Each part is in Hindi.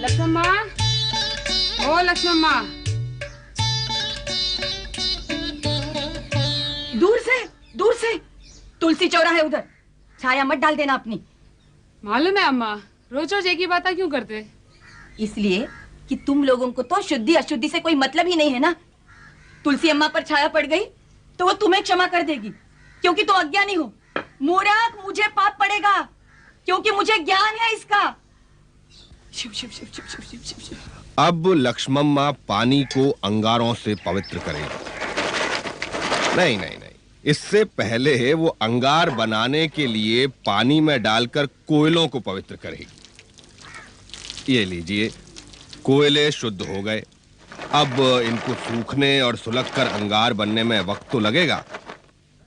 लक्ष्मम्मा, ओ लक्ष्मम्मा। दूर से तुलसी चौरा है उधर, छाया मत डाल देना अपनी। मालूम है अम्मा, रोज रोज एक ही बात क्यों करते? इसलिए कि तुम लोगों को तो शुद्धि अशुद्धि से कोई मतलब ही नहीं है ना। तुलसी अम्मा पर छाया पड़ गई तो वो तुम्हें क्षमा कर देगी, क्योंकि तुम अज्ञानी हो। मूर्ख, मुझे पाप पड़ेगा क्योंकि मुझे ज्ञान है इसका। शिव शिव शिव शिव शिव शिव शिव शिव। अब लक्ष्मम्मा पानी को अंगारों से पवित्र करेगी। नहीं नहीं नहीं, इससे पहले वो अंगार बनाने के लिए पानी में डालकर कोयलों को पवित्र करेगी। ये लीजिए, कोयले शुद्ध हो गए। अब इनको सूखने और सुलगकर अंगार बनने में वक्त तो लगेगा।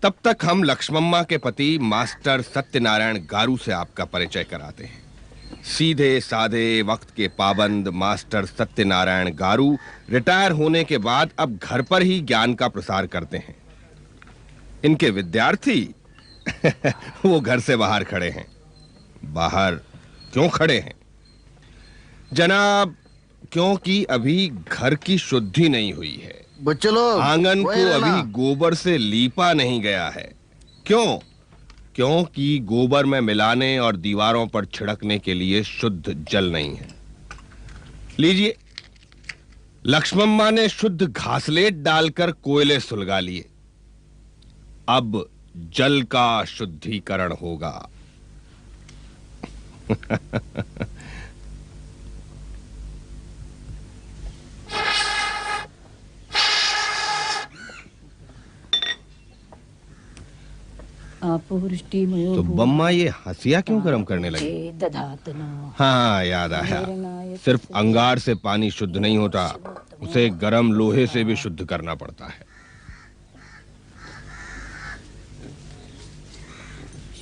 तब तक हम लक्ष्मम्मा के पति मास्टर सत्यनारायण गारू से आपका परिचय कराते हैं। सीधे साधे वक्त के पाबंद मास्टर सत्यनारायण गारू रिटायर होने के बाद अब घर पर ही ज्ञान का प्रसार करते हैं। इनके विद्यार्थी वो घर से बाहर खड़े हैं। बाहर क्यों खड़े हैं जनाब? क्योंकि अभी घर की शुद्धि नहीं हुई है। बच्चे लोग, आंगन को अभी गोबर से लीपा नहीं गया है। क्यों? क्योंकि गोबर में मिलाने और दीवारों पर छिड़कने के लिए शुद्ध जल नहीं है। लीजिए, लक्ष्मम्मा ने शुद्ध घासलेट डालकर कोयले सुलगा लिए। अब जल का शुद्धिकरण होगा। तो बम्मा ये हंसिया क्यों गर्म करने लगी? हाँ, याद आया। सिर्फ अंगार से पानी शुद्ध नहीं होता, उसे गर्म लोहे से भी शुद्ध करना पड़ता है।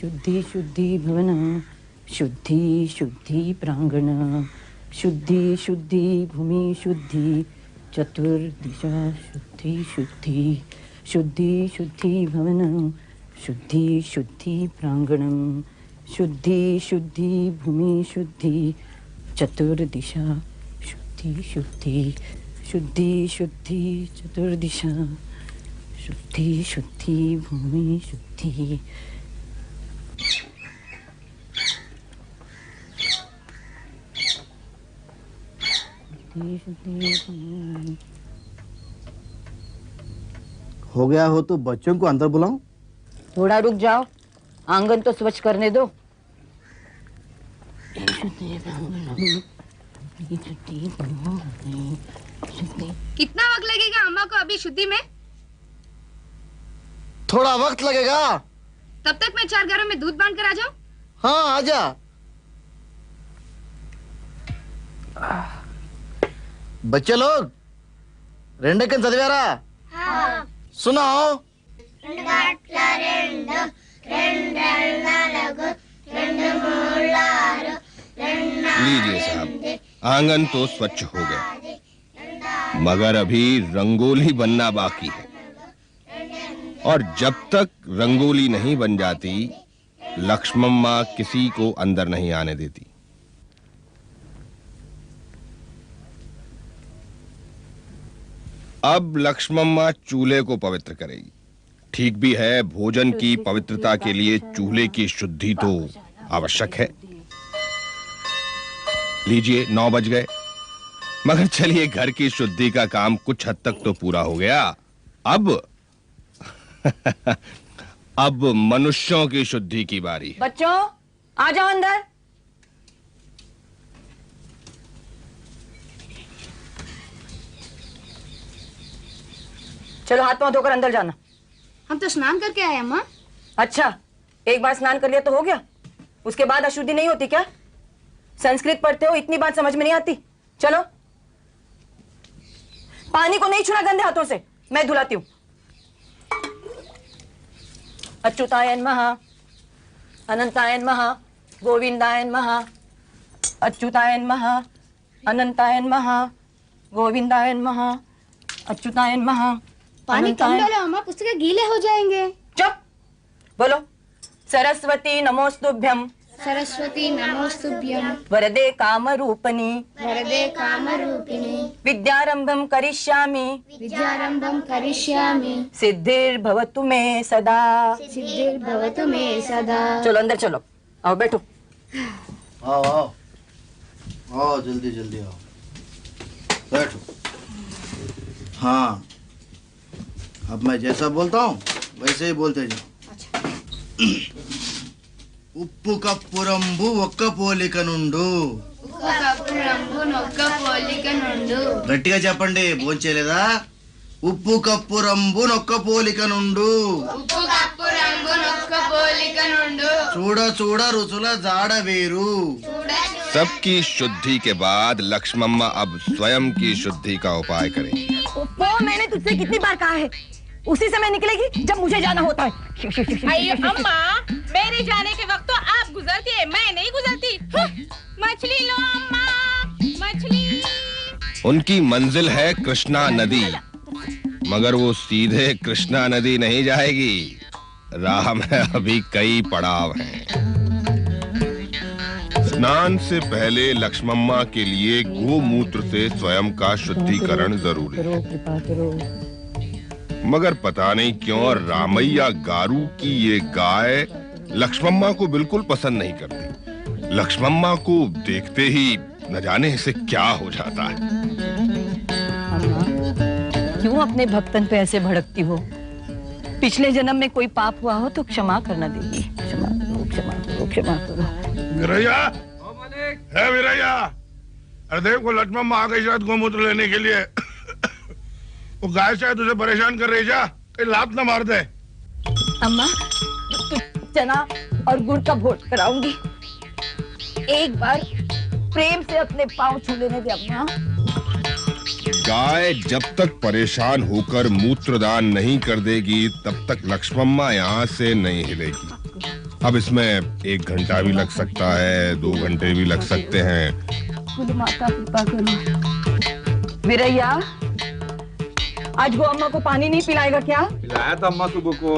शुद्धि शुद्धि भवन, शुद्धि शुद्धि प्रांगण, शुद्धि शुद्धि भूमि शुद्धि, चतुर्दिशा शुद्धि शुद्धि, शुद्धि शुद्धि भवन, शुद्धि शुद्धि प्रांगणम, शुद्धि शुद्धि भूमि शुद्धि, चतुर्दिशा शुद्धि शुद्धि, शुद्धि शुद्धि चतुर्दिशा, शुद्धि शुद्धि भूमि शुद्धि। हो गया हो तो बच्चों को अंदर बुलाऊं? थोड़ा रुक जाओ, आंगन तो स्वच्छ करने दो। कितना वक्त लगेगा अम्मा को अभी शुद्धि में? थोड़ा वक्त लगेगा। तब तक मैं 4 घरों में दूध बांध कर आ जाऊं? हाँ, आजा। बच्चे लोग, रेंडकन चदिवारा? हाँ। सुनाओ। लीजिए साहब, आंगन तो स्वच्छ हो गया, मगर अभी रंगोली बनना बाकी है। और जब तक रंगोली नहीं बन जाती, लक्ष्मम्मा किसी को अंदर नहीं आने देती। अब लक्ष्मम्मा चूल्हे को पवित्र करेगी। ठीक भी है, भोजन की पवित्रता के लिए चूल्हे की शुद्धि तो आवश्यक है। लीजिए, 9 बज गए। मगर चलिए, घर की शुद्धि का काम कुछ हद तक तो पूरा हो गया। अब अब मनुष्यों की शुद्धि की बारी है। बच्चों, आ जाओ अंदर। चलो, हाथ पांव धोकर अंदर जाना। हम तो स्नान करके आए अम्मा। अच्छा, एक बार स्नान कर लिया तो हो गया? उसके बाद अशुद्धि नहीं होती क्या? संस्कृत पढ़ते हो, इतनी बात समझ में नहीं आती? चलो, पानी को नहीं छूना गंदे हाथों से, मैं धुलाती हूं। अच्युताय नमः, अनंताय नमः, गोविंदाय नमः, अच्युताय नमः, अनंताय नमः, गोविंदाय नमः, अच्युताय नमः। पानी कम डालो अम्मा, पुस्तकें गीले हो जाएंगे। चुप बोलो। सरस्वती नमोस्तुभ्यम, सरस्वती नमोस्तुभ्यं वरदे कामरूपिणी वरदे कामरूपिणी विद्यारंभं करिष्यामि विद्यारंभं करिष्यामि सिद्धिर्भवतु मे सदा। सिद्धिर्भवतु मे सदा। चलो अंदर चलो, आओ बैठो। आओ आओ आओ, जल्दी जल्दी आओ, बैठो। हाँ, अब मैं जैसा बोलता हूँ वैसे ही बोलते जाओ। ఉప్పు కప్పురంబు ఒక్క పోలిక నుండు. ఉప్పు కప్పు రంగు నొక్క పోలిక నుండు. గట్టిగా చెప్పండి, భోంచేయలేదా? ఉప్పు కప్పు రంబు నొక్క పోలిక నుండు. ఉప్పు కప్పు రంగు నొక్క పోలిక నుండు. చూడ చూడ రుచుల జాడ వేరు. सबकी शुद्धि के बाद लक्ष्मम्मा अब स्वयं की शुद्धि का उपाय करेंगी। वो मैंने तुझसे कितनी बार कहा है, उसी समय निकलेगी जब मुझे जाना होता है। अయ్యో अम्मा, मेरे जाने के वक्त तो आप गुजरती है, मैं नहीं गुजरती। मछली लो अम्मा, मछली। उनकी मंजिल है कृष्णा नदी, मगर वो सीधे कृष्णा नदी नहीं जाएगी। राह में अभी कई पड़ाव हैं। स्नान से पहले लक्ष्मम्मा के लिए गोमूत्र से स्वयं का शुद्धिकरण जरूरी है। कृपा करो। मगर पता नहीं क्यों रामैया गारू की ये गाय लक्ष्मम्मा को बिल्कुल पसंद नहीं करती। लक्ष्मम्मा को देखते ही न जाने इसे क्या हो जाता है। अम्मा, क्यों अपने भक्तन पे ऐसे भड़कती हो? पिछले जन्म में कोई पाप हुआ हो तो क्षमा करना देगी। क्षमा करो, क्षमा करो, क्षमा करो। वीरैया, है वीरैया, अरे देखो लक्ष्मम्मा आ गई शायद गोमूत्र लेने के लिए। वो गाय शायद उसे परेशान कर रही, जा कहीं लात न मार दे। अम्मा, चना और गुड़ का भोट कराऊंगी, एक बार प्रेम से अपने पाँव छू लेने दे अम्मा। गाय जब तक परेशान होकर मूत्रदान नहीं कर देगी तब तक लक्ष्मम्मा यहाँ से नहीं हिलेगी। अब इसमें 1 घंटा भी लग सकता है, 2 घंटे भी लग सकते हैं। खुद माता कृपा करो। वीरैया, आज वो अम्मा को पानी नहीं पिलाएगा क्या? पिलाया था अम्मा सुबह को।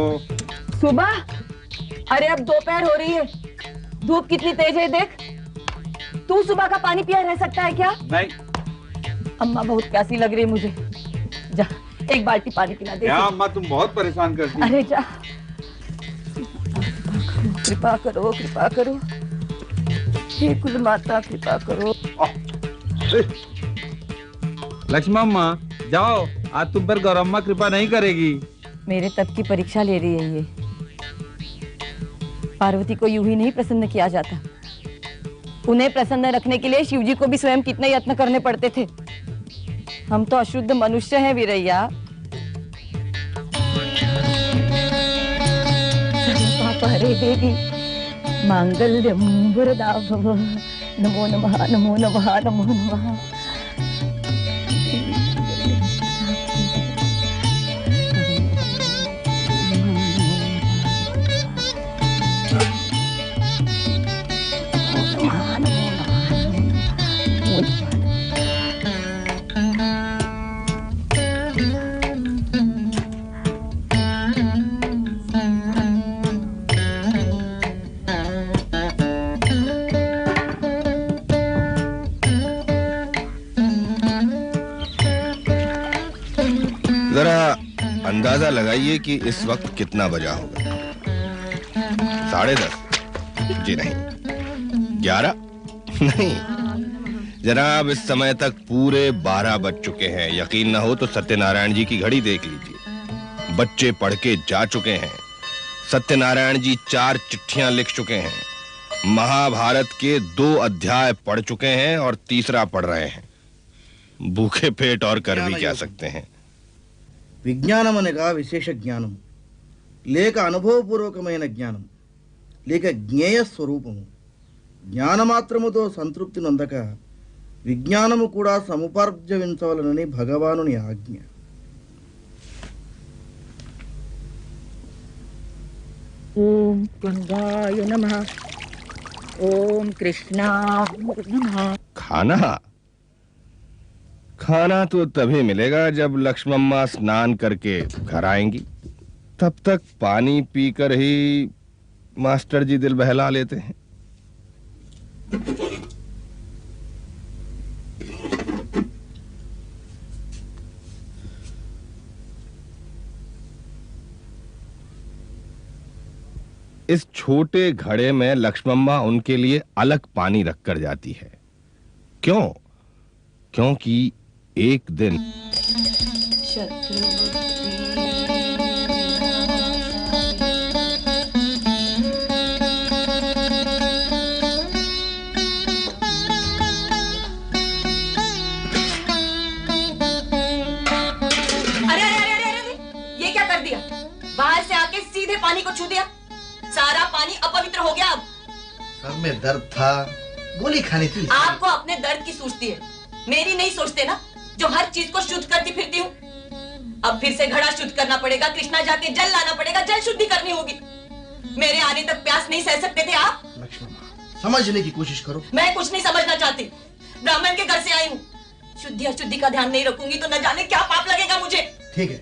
सुबह? अरे अब दोपहर हो रही है, धूप कितनी तेज है देख। तू सुबह का पानी पिया रह सकता है क्या? नहीं। अम्मा बहुत प्यासी लग रही है मुझे, जा 1 बाल्टी पानी पिला दे। क्या अम्मा, तुम बहुत परेशान करती हो। अरे जा, कृपा करो, कृपा करो, हे कुल माता कृपा करो। लक्ष्मम्मा जाओ, आज तुम पर गौरम्मा कृपा नहीं करेगी। मेरे तप की परीक्षा ले रही है ये। पार्वती को यूं ही नहीं प्रसन्न किया जाता, उन्हें प्रसन्न रखने के लिए शिवजी को भी स्वयं कितने यत्न करने पड़ते थे। हम तो अशुद्ध मनुष्य हैं वीरैया। हरे देवी मांगल्यम वरदाभव, नमो नमः, नमो नमः, नमो नमः। जरा अंदाजा लगाइए कि इस वक्त कितना बजा होगा। 10:30? जी नहीं। 11? नहीं जनाब, इस समय तक पूरे 12 बज चुके हैं। यकीन ना हो तो सत्यनारायण जी की घड़ी देख लीजिए। बच्चे पढ़ के जा चुके हैं। सत्यनारायण जी 4 चिट्ठियां लिख चुके हैं। महाभारत के 2 अध्याय पढ़ चुके हैं और 3रा पढ़ रहे हैं। भूखे पेट और कर भी क्या सकते हैं। విజ్ఞానం అనగా విశేష జ్ఞానం, లేక అనుభవపూర్వకమైన జ్ఞానం, లేక జ్ఞేయ స్వరూపము. జ్ఞానమాత్రముతో సంతృప్తి నొందక విజ్ఞానము కూడా సముపార్జవించవలనని భగవానుని ఆజ్ఞ. ओम गंगाय नमः, ओम कृष्णाय नमः। खाना तो तभी मिलेगा जब लक्ष्मम्मा स्नान करके घर आएंगी। तब तक पानी पीकर ही मास्टर जी दिल बहला लेते हैं। इस छोटे घड़े में लक्ष्मम्मा उनके लिए अलग पानी रखकर जाती है। क्यों? क्योंकि एक दिन बाहर से आके सीधे पानी को छू दिया। सारा पानी अपवित्र हो गया। अब सर में दर्द था, गोली खानी थी। आपको अपने दर्द की सोचती है, मेरी नहीं सोचते ना, जो हर चीज को शुद्ध करती फिरती हूँ। अब फिर से घड़ा शुद्ध करना पड़ेगा, कृष्णा जाके जल लाना पड़ेगा, जल शुद्धि करनी होगी। मेरे आने तक प्यास नहीं सह सकते थे आप? लक्ष्मण, समझने की कोशिश करो। मैं कुछ नहीं समझना चाहती। ब्राह्मण के घर से आई हूँ, शुद्धि अशुद्धि का ध्यान नहीं रखूंगी तो न जाने क्या पाप लगेगा मुझे। ठीक है,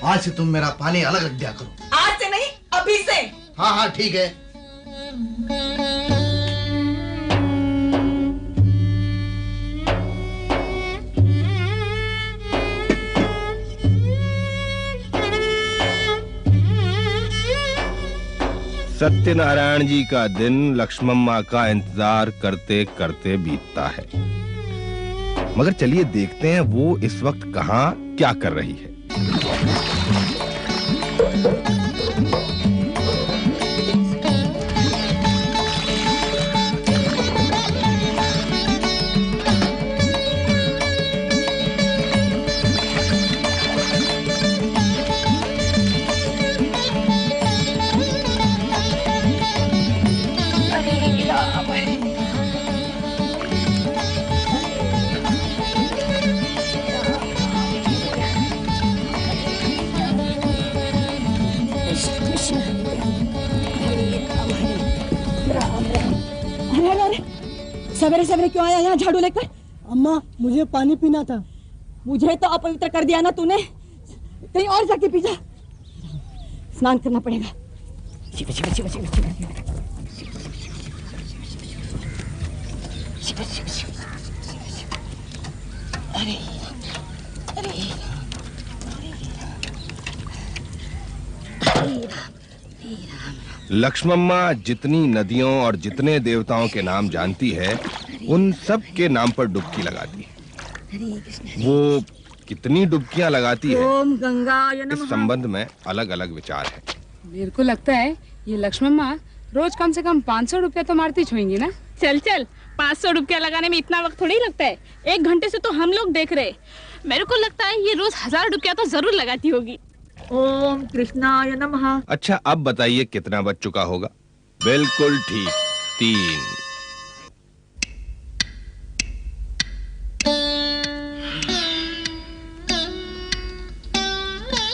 आज से तुम मेरा पानी अलग रख दिया करो। आज से नहीं, अभी से। हाँ हाँ ठीक है। सत्यनारायण जी का दिन लक्ष्मम्मा का इंतजार करते करते बीतता है। मगर चलिए देखते हैं वो इस वक्त कहाँ क्या कर रही है। सवेरे सवेरे क्यों आया यहाँ झाड़ू लेकर? अम्मा, मुझे पानी पीना था। मुझे तो अपवित्र कर दिया ना तूने, कहीं और जाके पी जा। स्नान करना पड़ेगा। शिव शिव शिव शिव शिव शिव शिव शिव। अरे अरे लक्ष्मम्मा जितनी नदियों और जितने देवताओं के नाम जानती है उन सब के नाम पर डुबकी लगाती है। वो कितनी डुबकियां लगाती है, ओम गंगाय नमः। इस संबंध में अलग अलग विचार है। मेरे को लगता है ये लक्ष्मम्मा रोज कम से कम 500 रुपया तो मारती होंगी ना। चल चल, 500 रुपया लगाने में इतना वक्त थोड़ी लगता है। 1 घंटे से तो हम लोग देख रहे। मेरे को लगता है ये रोज 1000 रुपया तो जरूर लगाती होगी। ओम कृष्णाय नमः। अच्छा अब बताइए कितना बच चुका होगा? बिल्कुल ठीक, 3।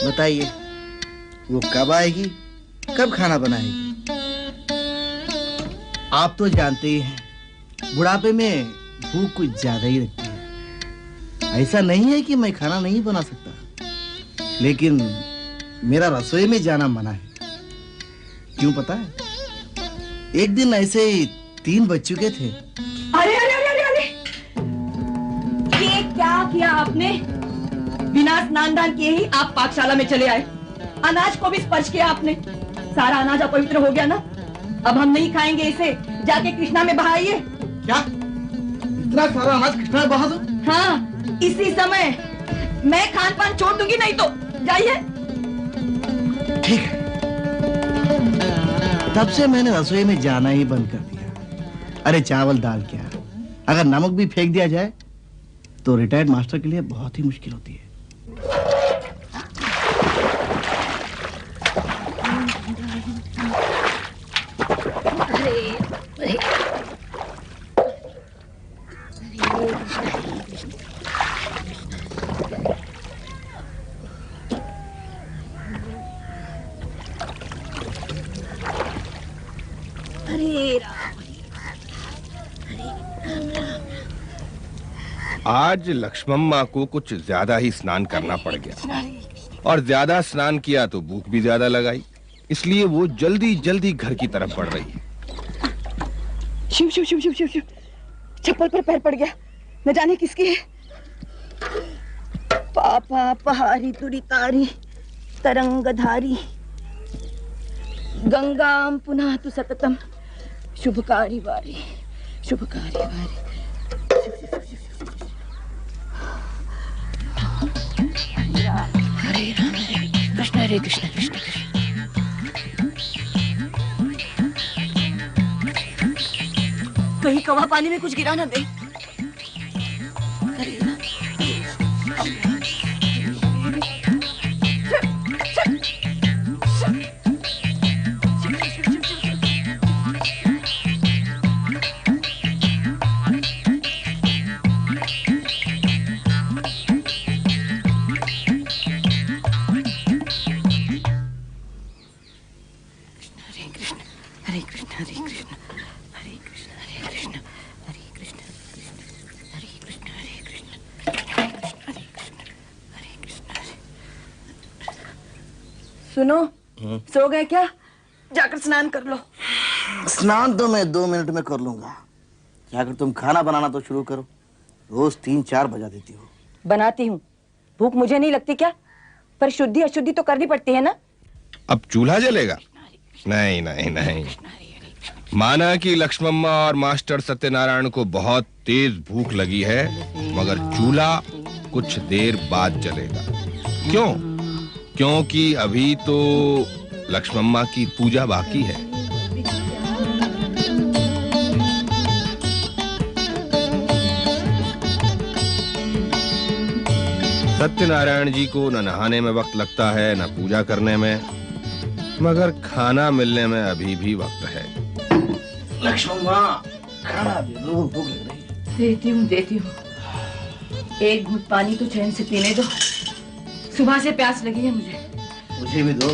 बताइए वो कब आएगी, कब खाना बनाएगी? आप तो जानते ही हैं, बुढ़ापे में भूख कुछ ज्यादा ही लगती है। ऐसा नहीं है कि मैं खाना नहीं बना सकता, लेकिन मेरा रसोई में जाना मना है। क्यों पता है? एक दिन ऐसे 3 बज चुके थे। अरे अरे अरे अरे अरे, ये क्या किया आपने? बिना स्नान दान किए ही आप पाकशाला में चले आए। अनाज को भी स्पर्श किया आपने। सारा अनाज अपवित्र हो गया ना। अब हम नहीं खाएंगे इसे, जाके कृष्णा में बहाइए। क्या इतना सारा अनाज कृष्णा में बहा दो? हाँ, इसी समय। मैं खान पान छोड़ दूंगी नहीं तो। जाइए। ठीक है, तब से मैंने रसोई में जाना ही बंद कर दिया। अरे चावल दाल क्या, अगर नमक भी फेंक दिया जाए तो रिटायर्ड मास्टर के लिए बहुत ही मुश्किल होती है। आज लक्ष्मम्मा को कुछ ज्यादा ही स्नान करना पड़ गया, और ज्यादा स्नान किया तो भूख भी ज्यादा लगाई, इसलिए वो जल्दी जल्दी घर की तरफ बढ़ रही है। शिव शिव शिव शिव शिव शिव, चप्पल पर पैर पड़ गया, न जाने किसकी है। पापा पहाड़ी तुरी तारी तरंगधारी, गंगाम पुनः तु सततम शुभकारी वारी शुभकारी वारी। हरे राम हरे कृष्ण कृष्ण कृष्ण। कहीं कवा पानी में कुछ गिरा ना दे। हरे राम। सुनो, सो गए क्या? जाकर स्नान कर लो। स्नान तो मैं 2 मिनट में कर लूंगा। जाकर तुम खाना बनाना तो शुरू करो। रोज 3-4 बजा देती हो। बनाती हूँ, भूख मुझे नहीं लगती क्या? पर शुद्धि अशुद्धि तो करनी पड़ती है ना। अब चूल्हा जलेगा? नहीं नहीं नहीं, माना कि लक्ष्मम्मा और मास्टर सत्यनारायण को बहुत तेज भूख लगी है, मगर चूल्हा कुछ देर बाद जलेगा। क्यों? क्योंकि अभी तो लक्ष्मम्मा की पूजा बाकी है। सत्यनारायण जी को न नहाने में वक्त लगता है, न पूजा करने में, मगर खाना मिलने में अभी भी वक्त है। लक्ष्मम्मा, खाना दे दो, भूख लग रही है। देती हूँ। एक घूंट पानी तो चैन से पीने दो। सुबह से प्यास लगी है मुझे भी दो।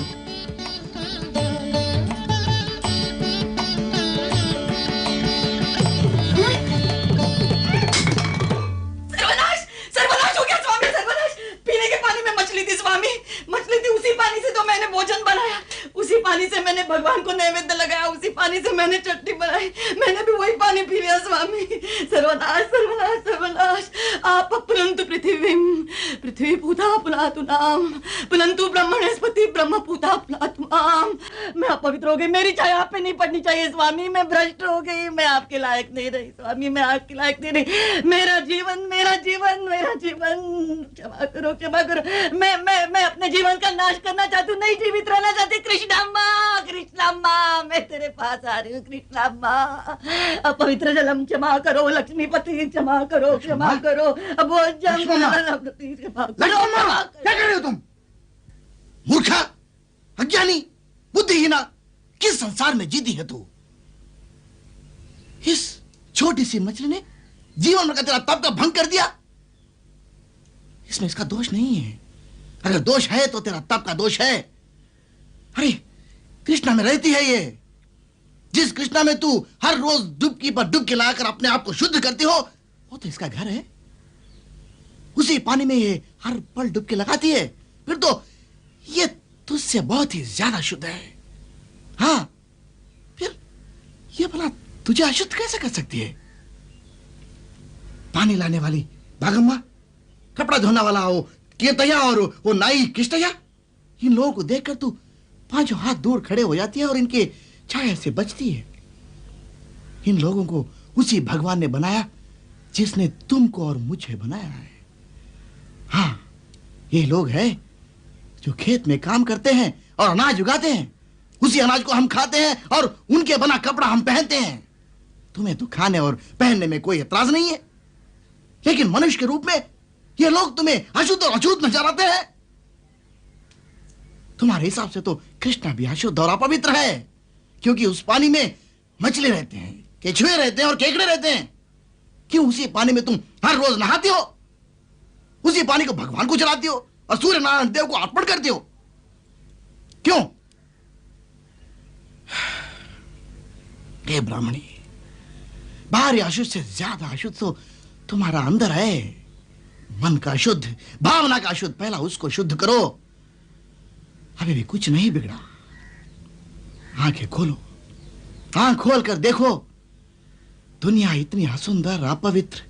सर्वनाश हो गया स्वामी, सर्वनाश। पीने के पानी में मछली थी स्वामी, मछली थी। उसी पानी से तो मैंने भोजन बनाया, उसी पानी से मैंने भगवान को नैवेद्य लगाया, उसी पानी से मैंने चटनी बनाई। मैंने भी वही पानी पी लिया स्वामी। सर्वनाश सर्वनाश सर्वनाश। आप पुनंतु पृथ्वी पूता पुनातु नाम, पुनंतु ब्रह्मणस्पति ब्रह्म पूता पुनातु माम। मैं अपवित्र हो गई, मेरी चाय आप पे नहीं पड़नी चाहिए स्वामी। मैं भ्रष्ट हो गई, मैं आपके लायक नहीं रही स्वामी, मैं आपके लायक नहीं रही। मेरा जीवन क्षमा करो, क्षमा करो। मैं अपने जीवन का नाश करना चाहती हूँ, नहीं जीवित रहना चाहती। कृष्णम्मा, मैं तेरे पास आ रही हूँ। कृष्णम्मा, अपवित्र जलम क्षमा करो। लक्ष्मीपति क्षमा करो, क्षमा करो। अब वो क्या कर रहे हो तुम? मूर्खा, अज्ञानी, बुद्धिहीना, किस संसार में जीती है तू? इस छोटी सी मछली ने जीवन भर का तेरा तप का भंग कर दिया। इसमें इसका दोष नहीं है। अगर दोष है तो तेरा तप का दोष है। अरे कृष्णा में रहती है ये। जिस कृष्णा में तू हर रोज डुबकी पर डुबकी लगाकर अपने आप को शुद्ध करती हो, वो तो इसका घर है। उसी पानी में ये हर पल डुबकी लगाती है। फिर तो ये तुझसे बहुत ही ज्यादा शुद्ध है। हाँ, फिर ये भला तुझे अशुद्ध कैसे कर सकती है? पानी लाने वाली भागम्मा, कपड़ा धोने वाला वो केतया और वो नाई किष्टया, इन लोगों को देखकर तू 5 हाथ दूर खड़े हो जाती है और इनके छाया से बचती है। इन लोगों को उसी भगवान ने बनाया जिसने तुमको और मुझे बनाया है। हाँ, ये लोग हैं जो खेत में काम करते हैं और अनाज उगाते हैं। उसी अनाज को हम खाते हैं और उनके बना कपड़ा हम पहनते हैं। तुम्हें तो खाने और पहनने में कोई एतराज नहीं है, लेकिन मनुष्य के रूप में ये लोग तुम्हें अशुद्ध और अछूत नजर आते हैं। तुम्हारे हिसाब से तो कृष्णा भी अशुद्ध और अपवित्र है, क्योंकि उस पानी में मछली रहते हैं, केचुए रहते हैं और केकड़े रहते हैं। क्यों उसी पानी में तुम हर रोज नहाती हो? उसी पानी को भगवान को चलाती हो और सूर्य नारायण देव को अर्पण करती हो। क्यों? हे ब्राह्मणी, बाहरी अशुद्ध से ज्यादा अशुद्ध तो तुम्हारा अंदर है। मन का शुद्ध, भावना का शुद्ध, पहला उसको शुद्ध करो। अभी भी कुछ नहीं बिगड़ा। आंखें खोलो, आंख खोल कर देखो। दुनिया इतनी असुंदर, अपवित्र